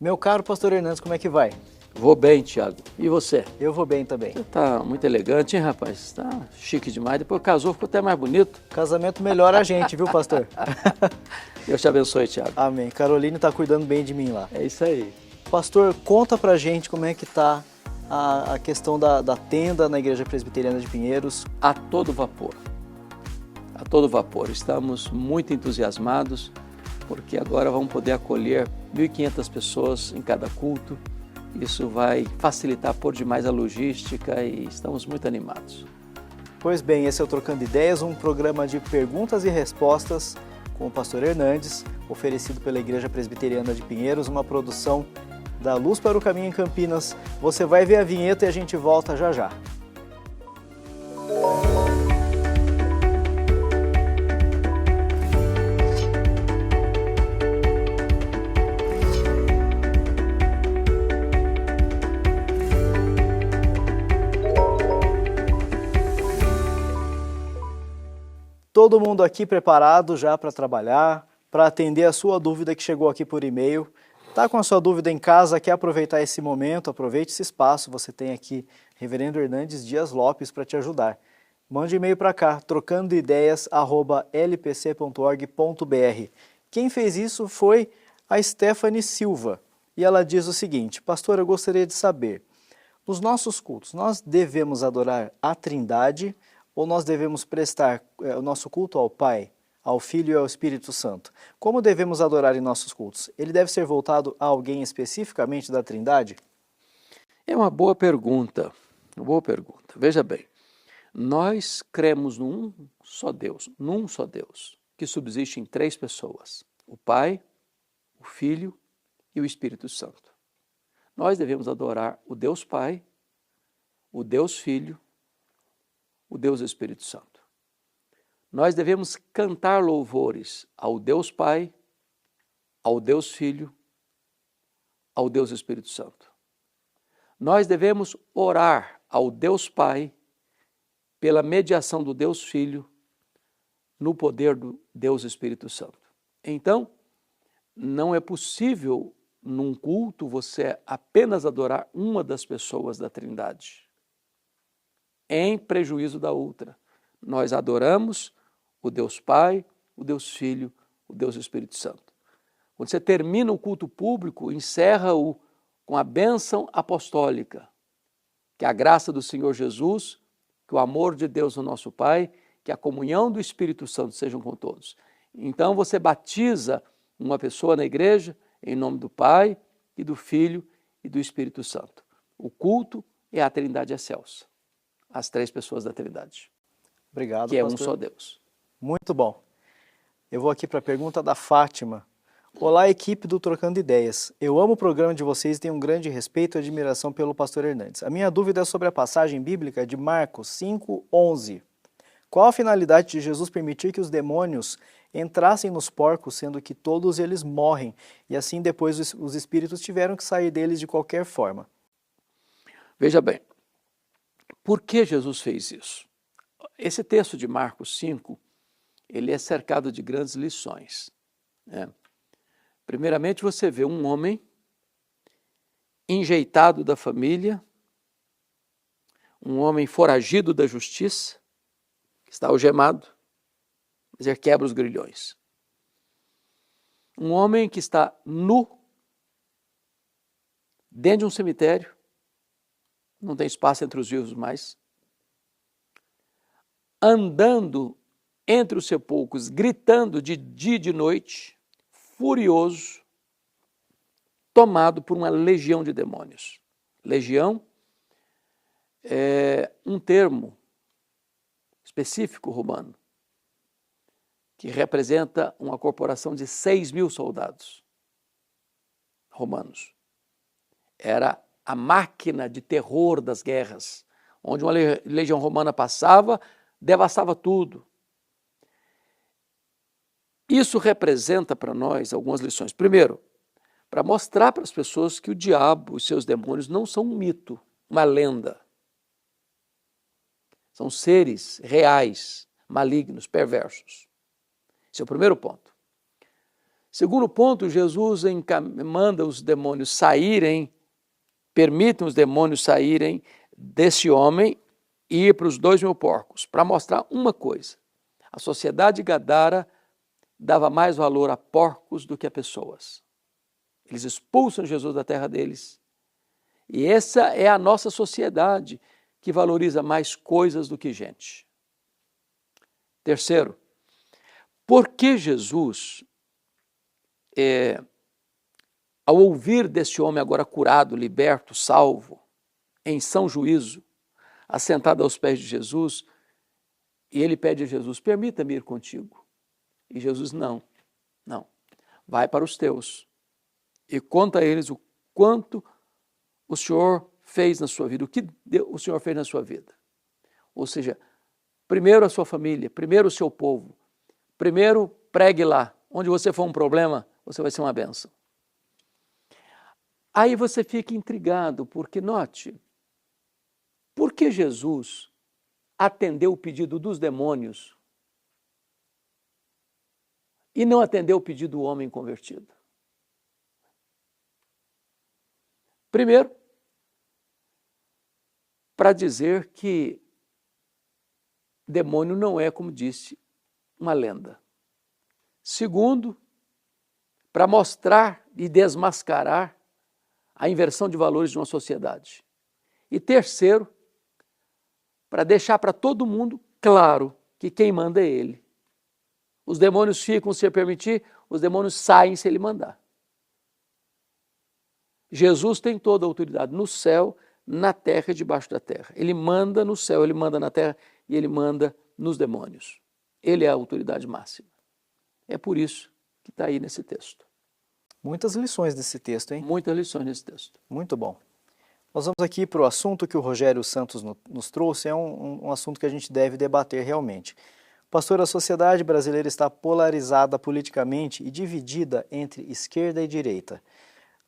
Meu caro pastor Hernandes, como é que vai? Vou bem, Thiago. E você? Eu vou bem também. Você tá muito elegante, hein, rapaz? Tá chique demais. Depois casou, ficou até mais bonito. Casamento melhora a gente, viu, pastor? Deus te abençoe, Thiago. Amém. Caroline tá cuidando bem de mim lá. É isso aí. Pastor, conta pra gente como é que tá a questão da tenda na Igreja Presbiteriana de Pinheiros. A todo vapor. A todo vapor. Estamos muito entusiasmados, porque agora vamos poder acolher 1.500 pessoas em cada culto. Isso vai facilitar por demais a logística e estamos muito animados. Pois bem, esse é o Trocando Ideias, um programa de perguntas e respostas com o pastor Hernandes, oferecido pela Igreja Presbiteriana de Pinheiros, uma produção da Luz para o Caminho em Campinas. Você vai ver a vinheta e a gente volta já já. Todo mundo aqui preparado já para trabalhar, para atender a sua dúvida que chegou aqui por e-mail. Tá com a sua dúvida em casa, quer aproveitar esse momento, aproveite esse espaço. Você tem aqui Reverendo Hernandes Dias Lopes para te ajudar. Mande e-mail para cá, trocandoideias@lpc.org.br. Quem fez isso foi a Stephanie Silva. E ela diz o seguinte: pastor, eu gostaria de saber, nos nossos cultos, nós devemos adorar a Trindade ou nós devemos prestar o nosso culto ao Pai, ao Filho e ao Espírito Santo? Como devemos adorar em nossos cultos? Ele deve ser voltado a alguém especificamente da Trindade? É uma boa pergunta, Veja bem, nós cremos num só Deus, que subsiste em 3 pessoas: o Pai, o Filho e o Espírito Santo. Nós devemos adorar o Deus Pai, o Deus Filho, o Deus Espírito Santo. Nós devemos cantar louvores ao Deus Pai, ao Deus Filho, ao Deus Espírito Santo. Nós devemos orar ao Deus Pai pela mediação do Deus Filho no poder do Deus Espírito Santo. Então, não é possível num culto você apenas adorar uma das pessoas da Trindade, em prejuízo da outra. Nós adoramos o Deus Pai, o Deus Filho, o Deus Espírito Santo. Quando você termina o culto público, encerra-o com a bênção apostólica, que a graça do Senhor Jesus, que o amor de Deus, o nosso Pai, que a comunhão do Espírito Santo sejam com todos. Então você batiza uma pessoa na igreja em nome do Pai e do Filho e do Espírito Santo. O culto é a Trindade excelsa, as 3 pessoas da Trindade. Obrigado, que é pastor. um só Deus. Muito bom. Eu vou aqui para a pergunta da Fátima. Olá, equipe do Trocando Ideias. Eu amo o programa de vocês e tenho um grande respeito e admiração pelo pastor Hernandes. A minha dúvida é sobre a passagem bíblica de Marcos 5:11. Qual a finalidade de Jesus permitir que os demônios entrassem nos porcos, sendo que todos eles morrem, e assim depois os espíritos tiveram que sair deles de qualquer forma? Veja bem, por que Jesus fez isso? Esse texto de Marcos 5, ele é cercado de grandes lições, né? Primeiramente, você vê um homem enjeitado da família, um homem foragido da justiça, que está algemado, mas ele quebra os grilhões. Um homem que está nu, dentro de um cemitério, não tem espaço entre os vivos mais, andando entre os sepulcros, gritando de dia e de noite, furioso, tomado por uma legião de demônios. Legião é um termo específico romano, que representa uma corporação de 6.000 soldados romanos. Era a máquina de terror das guerras, onde uma legião romana passava, devastava tudo. Isso representa para nós algumas lições. Primeiro, para mostrar para as pessoas que o diabo e seus demônios não são um mito, uma lenda. São seres reais, malignos, perversos. Esse é o primeiro ponto. Segundo ponto, Jesus manda os demônios saírem, permite os demônios saírem desse homem e ir para os 2.000 porcos, para mostrar uma coisa. A sociedade de Gadara dava mais valor a porcos do que a pessoas. Eles expulsam Jesus da terra deles. E essa é a nossa sociedade, que valoriza mais coisas do que gente. Terceiro, por que Jesus, ao ouvir desse homem agora curado, liberto, salvo, em são juízo, assentado aos pés de Jesus, e ele pede a Jesus, permita-me ir contigo. E Jesus, não, vai para os teus e conta a eles o quanto o Senhor fez na sua vida, o que o Senhor fez na sua vida. Ou seja, primeiro a sua família, primeiro o seu povo, primeiro pregue lá, onde você for um problema, você vai ser uma bênção. Aí você fica intrigado, porque note, por que Jesus atendeu o pedido dos demônios e não atendeu o pedido do homem convertido? Primeiro, para dizer que demônio não é, como disse, uma lenda. Segundo, para mostrar e desmascarar a inversão de valores de uma sociedade. E terceiro, para deixar para todo mundo claro que quem manda é ele. Os demônios ficam se ele permitir, os demônios saem se ele mandar. Jesus tem toda a autoridade no céu, na terra e debaixo da terra. Ele manda no céu, ele manda na terra e ele manda nos demônios. Ele é a autoridade máxima. É por isso que está aí nesse texto. Muitas lições desse texto, hein? Muitas lições nesse texto. Muito bom. Nós vamos aqui para o assunto que o Rogério Santos nos trouxe, é um assunto que a gente deve debater realmente. Pastor, a sociedade brasileira está polarizada politicamente e dividida entre esquerda e direita.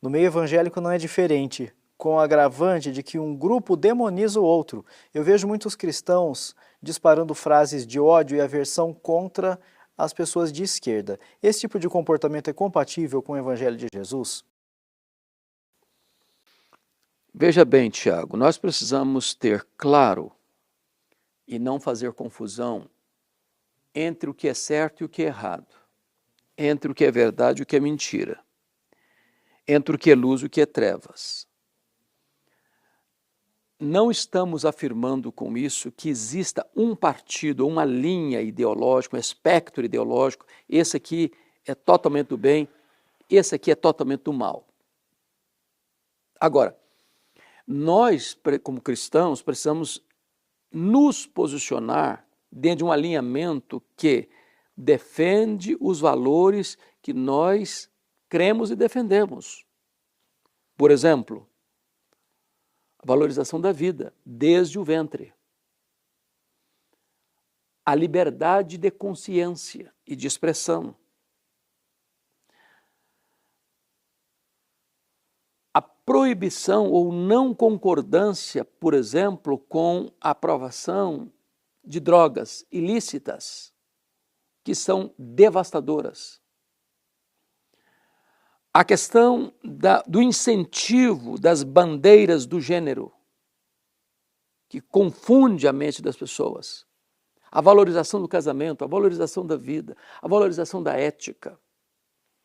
No meio evangélico não é diferente, com o agravante de que um grupo demoniza o outro. Eu vejo muitos cristãos disparando frases de ódio e aversão contra as pessoas de esquerda. Esse tipo de comportamento é compatível com o Evangelho de Jesus? Veja bem, Tiago, nós precisamos ter claro e não fazer confusão entre o que é certo e o que é errado, entre o que é verdade e o que é mentira, entre o que é luz e o que é trevas. Não estamos afirmando com isso que exista um partido, uma linha ideológica, um espectro ideológico, esse aqui é totalmente do bem, esse aqui é totalmente do mal. Agora, nós, como cristãos, precisamos nos posicionar dentro de um alinhamento que defende os valores que nós cremos e defendemos. Por exemplo, a valorização da vida desde o ventre. A liberdade de consciência e de expressão. A proibição ou não concordância, por exemplo, com a aprovação de drogas ilícitas, que são devastadoras. A questão do incentivo das bandeiras do gênero, que confunde a mente das pessoas. A valorização do casamento, a valorização da vida, a valorização da ética.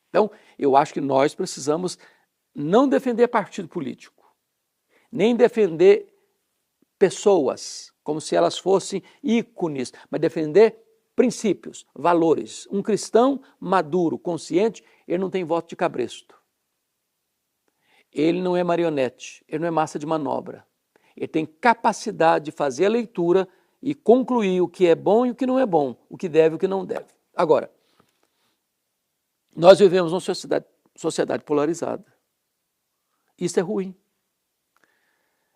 Então, eu acho que nós precisamos não defender partido político, nem defender pessoas, como se elas fossem ícones, mas defender princípios, valores. Um cristão maduro, consciente, ele não tem voto de cabresto. Ele não é marionete, ele não é massa de manobra. Ele tem capacidade de fazer a leitura e concluir o que é bom e o que não é bom, o que deve e o que não deve. Agora, nós vivemos numa sociedade polarizada. Isso é ruim.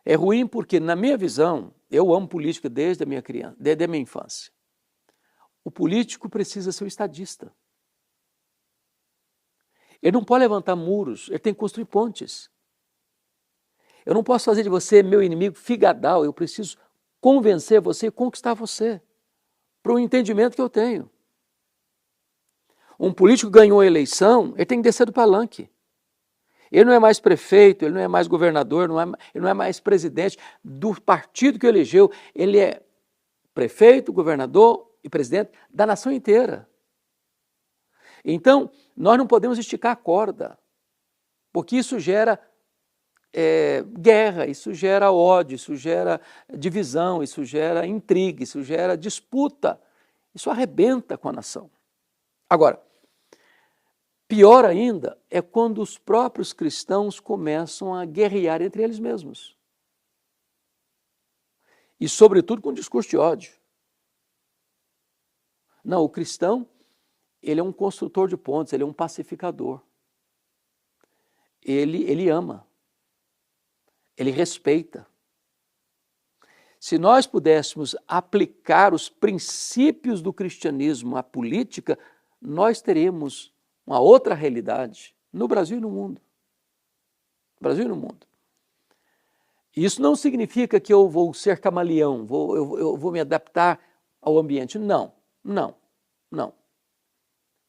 É ruim porque, na minha visão, eu amo política desde a minha criança, desde a minha infância. O político precisa ser um estadista. Ele não pode levantar muros, ele tem que construir pontes. Eu não posso fazer de você meu inimigo figadal, eu preciso convencer você e conquistar você para o entendimento que eu tenho. Um político ganhou a eleição, ele tem que descer do palanque. Ele não é mais prefeito, ele não é mais governador, ele não é mais presidente do partido que o elegeu. Ele é prefeito, governador e presidente da nação inteira. Então, nós não podemos esticar a corda, porque isso gera guerra, isso gera ódio, isso gera divisão, isso gera intriga, isso gera disputa. Isso arrebenta com a nação. Agora, pior ainda é quando os próprios cristãos começam a guerrear entre eles mesmos. E, sobretudo, com discurso de ódio. Não, o cristão, ele é um construtor de pontes, ele é um pacificador. Ele ama. Ele respeita. Se nós pudéssemos aplicar os princípios do cristianismo à política, nós teríamos uma outra realidade no Brasil e no mundo. No Brasil e no mundo. Isso não significa que eu vou ser camaleão, eu vou me adaptar ao ambiente. Não.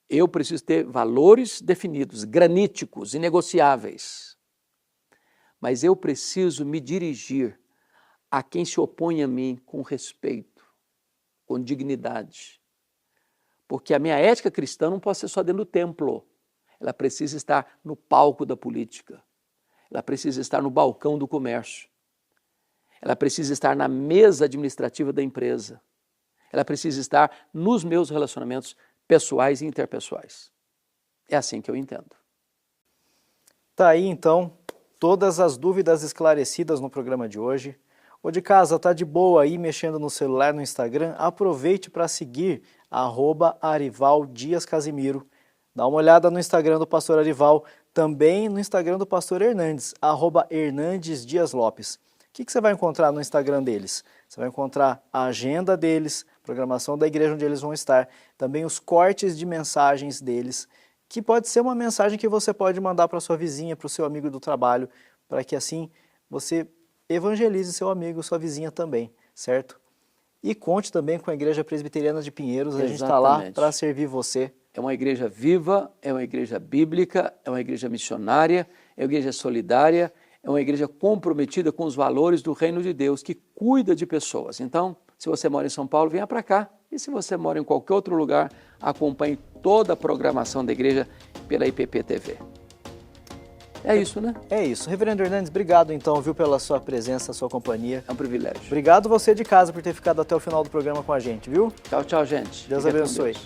Eu preciso ter valores definidos, graníticos, inegociáveis. Mas eu preciso me dirigir a quem se opõe a mim com respeito, com dignidade. Porque a minha ética cristã não pode ser só dentro do templo. Ela precisa estar no palco da política. Ela precisa estar no balcão do comércio. Ela precisa estar na mesa administrativa da empresa. Ela precisa estar nos meus relacionamentos pessoais e interpessoais. É assim que eu entendo. Tá aí, então, todas as dúvidas esclarecidas no programa de hoje. Ou de casa, tá de boa aí mexendo no celular, no Instagram? Aproveite para seguir @ArivalDiasCasimiro. Dá uma olhada no Instagram do pastor Arival, também no Instagram do pastor Hernandes, @HernandesDiasLopes. O que você vai encontrar no Instagram deles? Você vai encontrar a agenda deles, programação da igreja onde eles vão estar, também os cortes de mensagens deles, que pode ser uma mensagem que você pode mandar para sua vizinha, para o seu amigo do trabalho, para que assim você evangelize seu amigo, sua vizinha também, certo? E conte também com a Igreja Presbiteriana de Pinheiros, a gente está lá para servir você. É uma igreja viva, é uma igreja bíblica, é uma igreja missionária, é uma igreja solidária, é uma igreja comprometida com os valores do reino de Deus, que cuida de pessoas. Então, se você mora em São Paulo, venha para cá. E se você mora em qualquer outro lugar, acompanhe toda a programação da igreja pela IPP TV. É isso, né? É isso. Reverendo Hernandes, obrigado então, viu, pela sua presença, sua companhia. É um privilégio. Obrigado você de casa por ter ficado até o final do programa com a gente, viu? Tchau, tchau, gente. Deus abençoe.